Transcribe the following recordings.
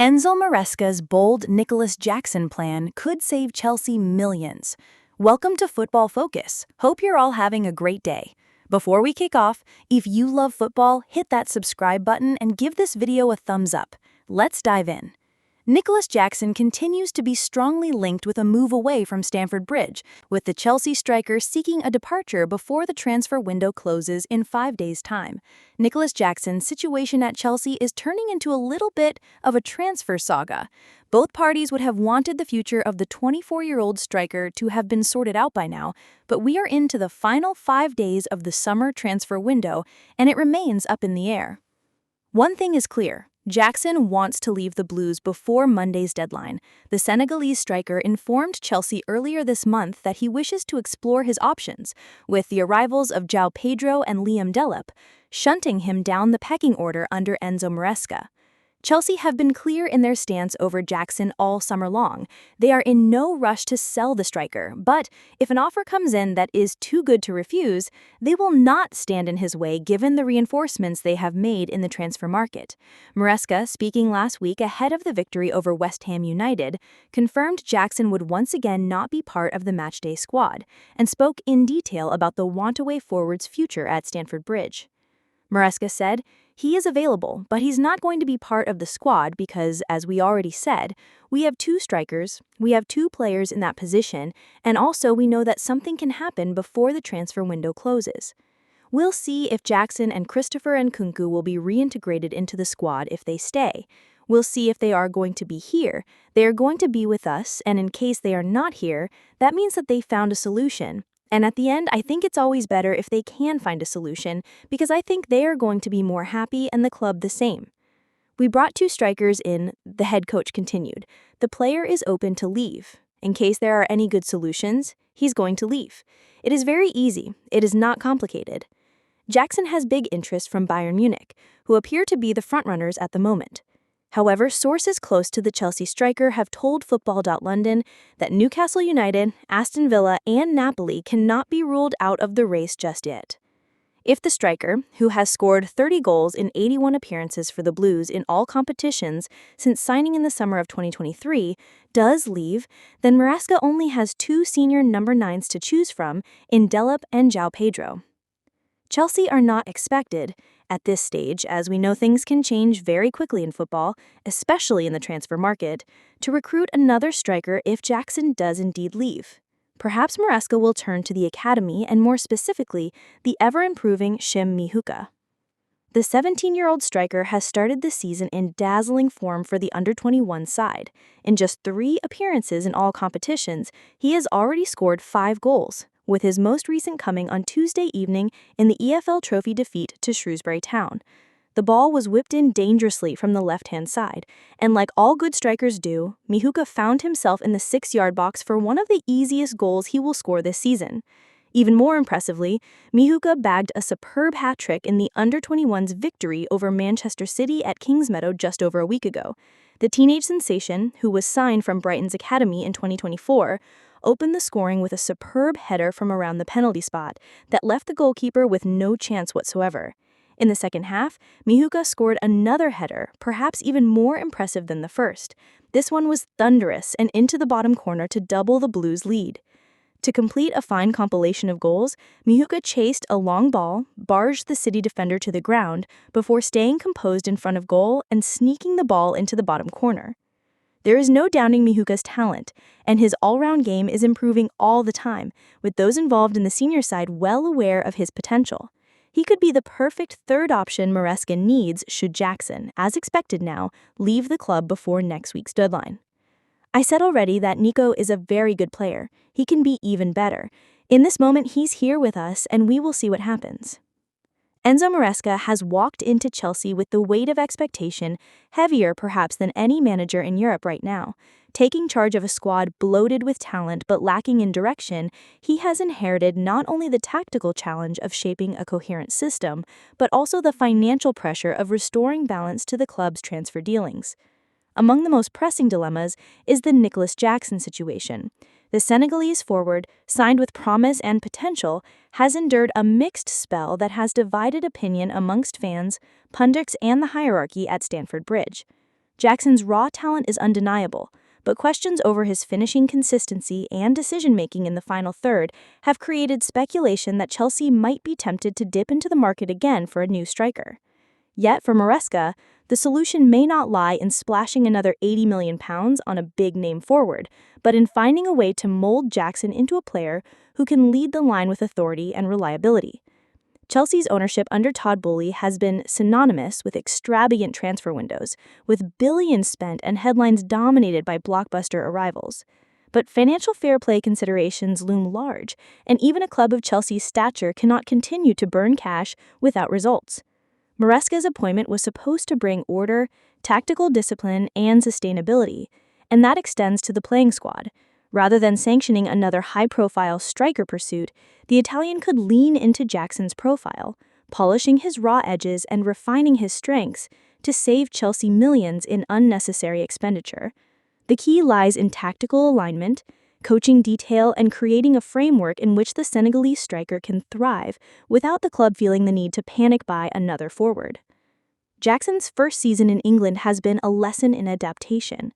Enzo Maresca's bold Nicolas Jackson plan could save Chelsea millions. Welcome to Football Focus. Hope you're all having a great day. Before we kick off, if you love football, hit that subscribe button and give this video a thumbs up. Let's dive in. Nicolas Jackson continues to be strongly linked with a move away from Stamford Bridge, with the Chelsea striker seeking a departure before the transfer window closes in 5 days' time. Nicolas Jackson's situation at Chelsea is turning into a little bit of a transfer saga. Both parties would have wanted the future of the 24-year-old striker to have been sorted out by now, but we are into the final 5 days of the summer transfer window, and it remains up in the air. One thing is clear. Jackson wants to leave the Blues before Monday's deadline. The Senegalese striker informed Chelsea earlier this month that he wishes to explore his options, with the arrivals of João Pedro and Liam Delap shunting him down the pecking order under Enzo Maresca. Chelsea have been clear in their stance over Jackson all summer long. They are in no rush to sell the striker, but if an offer comes in that is too good to refuse, they will not stand in his way given the reinforcements they have made in the transfer market. Maresca, speaking last week ahead of the victory over West Ham United, confirmed Jackson would once again not be part of the matchday squad, and spoke in detail about the want-away forward's future at Stamford Bridge. Maresca said, "He is available, but he's not going to be part of the squad because, as we already said, we have two strikers, we have two players in that position, and also we know that something can happen before the transfer window closes. We'll see if Jackson and Christopher Nkunku will be reintegrated into the squad if they stay. We'll see if they are going to be here. They are going to be with us, and in case they are not here, that means that they found a solution. And at the end, I think it's always better if they can find a solution, because I think they are going to be more happy and the club the same. We brought two strikers in," the head coach continued. "The player is open to leave. In case there are any good solutions, he's going to leave. It is very easy. It is not complicated." Jackson has big interest from Bayern Munich, who appear to be the frontrunners at the moment. However, sources close to the Chelsea striker have told Football.London that Newcastle United, Aston Villa, and Napoli cannot be ruled out of the race just yet. If the striker, who has scored 30 goals in 81 appearances for the Blues in all competitions since signing in the summer of 2023, does leave, then Maresca only has two senior number 9s to choose from in Delap and João Pedro. Chelsea are not expected, at this stage, as we know things can change very quickly in football, especially in the transfer market, to recruit another striker if Jackson does indeed leave. Perhaps Maresca will turn to the academy and more specifically, the ever-improving Shim Mihuka. The 17-year-old striker has started the season in dazzling form for the under-21 side. In just 3 appearances in all competitions, he has already scored 5 goals, with his most recent coming on Tuesday evening in the EFL Trophy defeat to Shrewsbury Town. The ball was whipped in dangerously from the left-hand side, and like all good strikers do, Mihuka found himself in the 6-yard box for one of the easiest goals he will score this season. Even more impressively, Mihuka bagged a superb hat-trick in the under-21's victory over Manchester City at Kingsmeadow just over a week ago. The teenage sensation, who was signed from Brighton's academy in 2024, opened the scoring with a superb header from around the penalty spot that left the goalkeeper with no chance whatsoever. In the second half, Mihuka scored another header, perhaps even more impressive than the first. This one was thunderous and into the bottom corner to double the Blues' lead. To complete a fine compilation of goals, Mihuka chased a long ball, barged the City defender to the ground before staying composed in front of goal and sneaking the ball into the bottom corner. There is no doubting Mihuka's talent, and his all-round game is improving all the time, with those involved in the senior side well aware of his potential. He could be the perfect third option Maresca needs should Jackson, as expected now, leave the club before next week's deadline. I said already that Nico is a very good player. He can be even better. In this moment, he's here with us, and we will see what happens. Enzo Maresca has walked into Chelsea with the weight of expectation, heavier perhaps than any manager in Europe right now. Taking charge of a squad bloated with talent but lacking in direction, he has inherited not only the tactical challenge of shaping a coherent system, but also the financial pressure of restoring balance to the club's transfer dealings. Among the most pressing dilemmas is the Nicolas Jackson situation. The Senegalese forward, signed with promise and potential, has endured a mixed spell that has divided opinion amongst fans, pundits, and the hierarchy at Stamford Bridge. Jackson's raw talent is undeniable, but questions over his finishing consistency and decision-making in the final third have created speculation that Chelsea might be tempted to dip into the market again for a new striker. Yet, for Maresca, the solution may not lie in splashing another £80 million on a big-name forward, but in finding a way to mold Jackson into a player who can lead the line with authority and reliability. Chelsea's ownership under Todd Boehly has been synonymous with extravagant transfer windows, with billions spent and headlines dominated by blockbuster arrivals. But financial fair play considerations loom large, and even a club of Chelsea's stature cannot continue to burn cash without results. Maresca's appointment was supposed to bring order, tactical discipline, and sustainability, and that extends to the playing squad. Rather than sanctioning another high-profile striker pursuit, the Italian could lean into Jackson's profile, polishing his raw edges and refining his strengths to save Chelsea millions in unnecessary expenditure. The key lies in tactical alignment, coaching detail, and creating a framework in which the Senegalese striker can thrive without the club feeling the need to panic buy another forward. Jackson's first season in England has been a lesson in adaptation.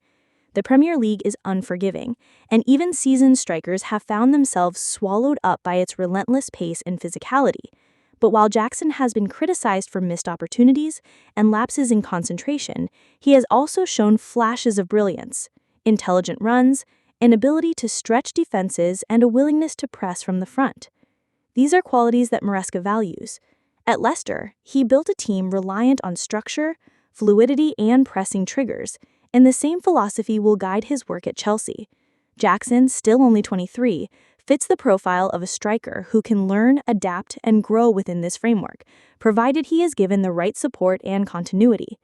The Premier League is unforgiving, and even seasoned strikers have found themselves swallowed up by its relentless pace and physicality. But while Jackson has been criticized for missed opportunities and lapses in concentration, he has also shown flashes of brilliance, intelligent runs, an ability to stretch defenses, and a willingness to press from the front. These are qualities that Maresca values. At Leicester, he built a team reliant on structure, fluidity, and pressing triggers, and the same philosophy will guide his work at Chelsea. Jackson, still only 23, fits the profile of a striker who can learn, adapt, and grow within this framework, provided he is given the right support and continuity.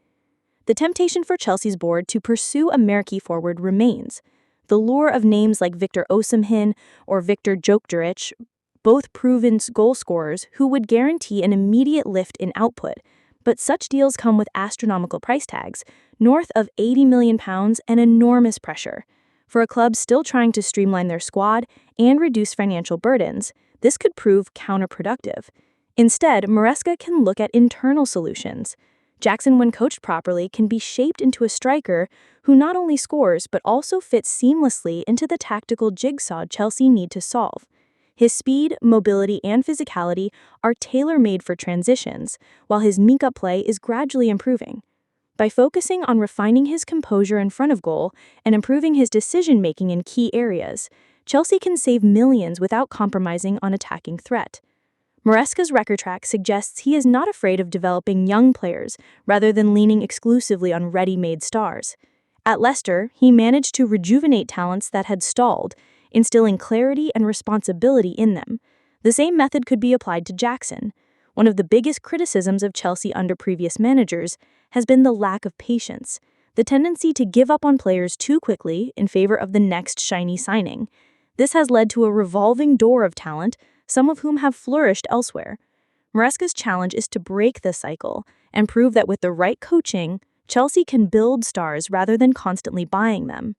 The temptation for Chelsea's board to pursue a marquee forward remains. The lure of names like Victor Osimhen or Victor Gyökeres, both proven goal scorers who would guarantee an immediate lift in output, but such deals come with astronomical price tags, north of £80 million, and enormous pressure. For a club still trying to streamline their squad and reduce financial burdens, this could prove counterproductive. Instead, Maresca can look at internal solutions. Jackson, when coached properly, can be shaped into a striker who not only scores but also fits seamlessly into the tactical jigsaw Chelsea need to solve. His speed, mobility, and physicality are tailor-made for transitions, while his make-up play is gradually improving. By focusing on refining his composure in front of goal and improving his decision-making in key areas, Chelsea can save millions without compromising on attacking threat. Maresca's record track suggests he is not afraid of developing young players rather than leaning exclusively on ready-made stars. At Leicester, he managed to rejuvenate talents that had stalled, instilling clarity and responsibility in them. The same method could be applied to Jackson. One of the biggest criticisms of Chelsea under previous managers has been the lack of patience, the tendency to give up on players too quickly in favor of the next shiny signing. This has led to a revolving door of talent, some of whom have flourished elsewhere. Maresca's challenge is to break this cycle and prove that with the right coaching, Chelsea can build stars rather than constantly buying them.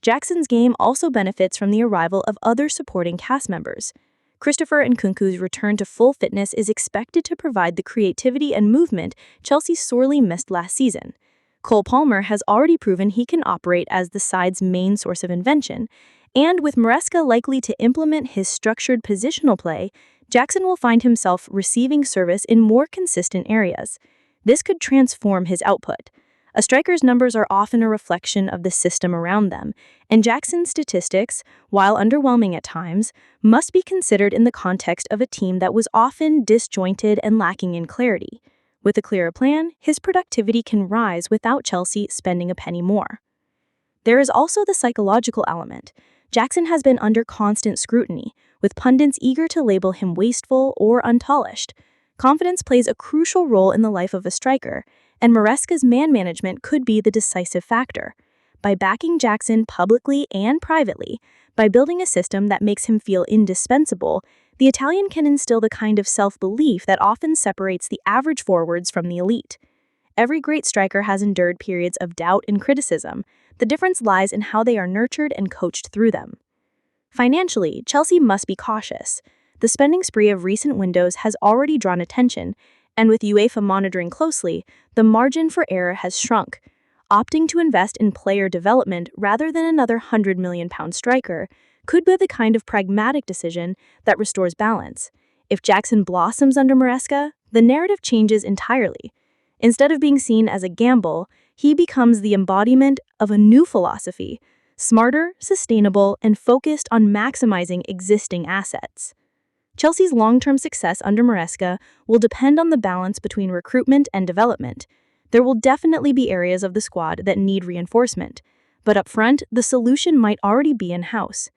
Jackson's game also benefits from the arrival of other supporting cast members. Christopher Nkunku's return to full fitness is expected to provide the creativity and movement Chelsea sorely missed last season. Cole Palmer has already proven he can operate as the side's main source of invention, and with Maresca likely to implement his structured positional play, Jackson will find himself receiving service in more consistent areas. This could transform his output. A striker's numbers are often a reflection of the system around them, and Jackson's statistics, while underwhelming at times, must be considered in the context of a team that was often disjointed and lacking in clarity. With a clearer plan, his productivity can rise without Chelsea spending a penny more. There is also the psychological element. Jackson has been under constant scrutiny, with pundits eager to label him wasteful or unpolished. Confidence plays a crucial role in the life of a striker, and Maresca's man management could be the decisive factor. By backing Jackson publicly and privately, by building a system that makes him feel indispensable, the Italian can instill the kind of self-belief that often separates the average forwards from the elite. Every great striker has endured periods of doubt and criticism. The difference lies in how they are nurtured and coached through them. Financially, Chelsea must be cautious. The spending spree of recent windows has already drawn attention, and with UEFA monitoring closely, the margin for error has shrunk. Opting to invest in player development rather than another £100 million striker could be the kind of pragmatic decision that restores balance. If Jackson blossoms under Maresca, the narrative changes entirely. Instead of being seen as a gamble, he becomes the embodiment of a new philosophy, smarter, sustainable, and focused on maximizing existing assets. Chelsea's long-term success under Maresca will depend on the balance between recruitment and development. There will definitely be areas of the squad that need reinforcement, but up front, the solution might already be in-house.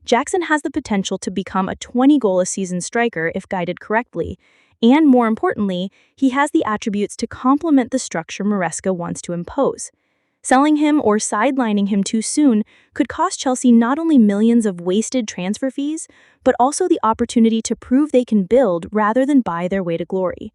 Jackson has the potential to become a 20-goal-a-season striker if guided correctly, and more importantly, he has the attributes to complement the structure Maresca wants to impose. Selling him or sidelining him too soon could cost Chelsea not only millions of wasted transfer fees, but also the opportunity to prove they can build rather than buy their way to glory.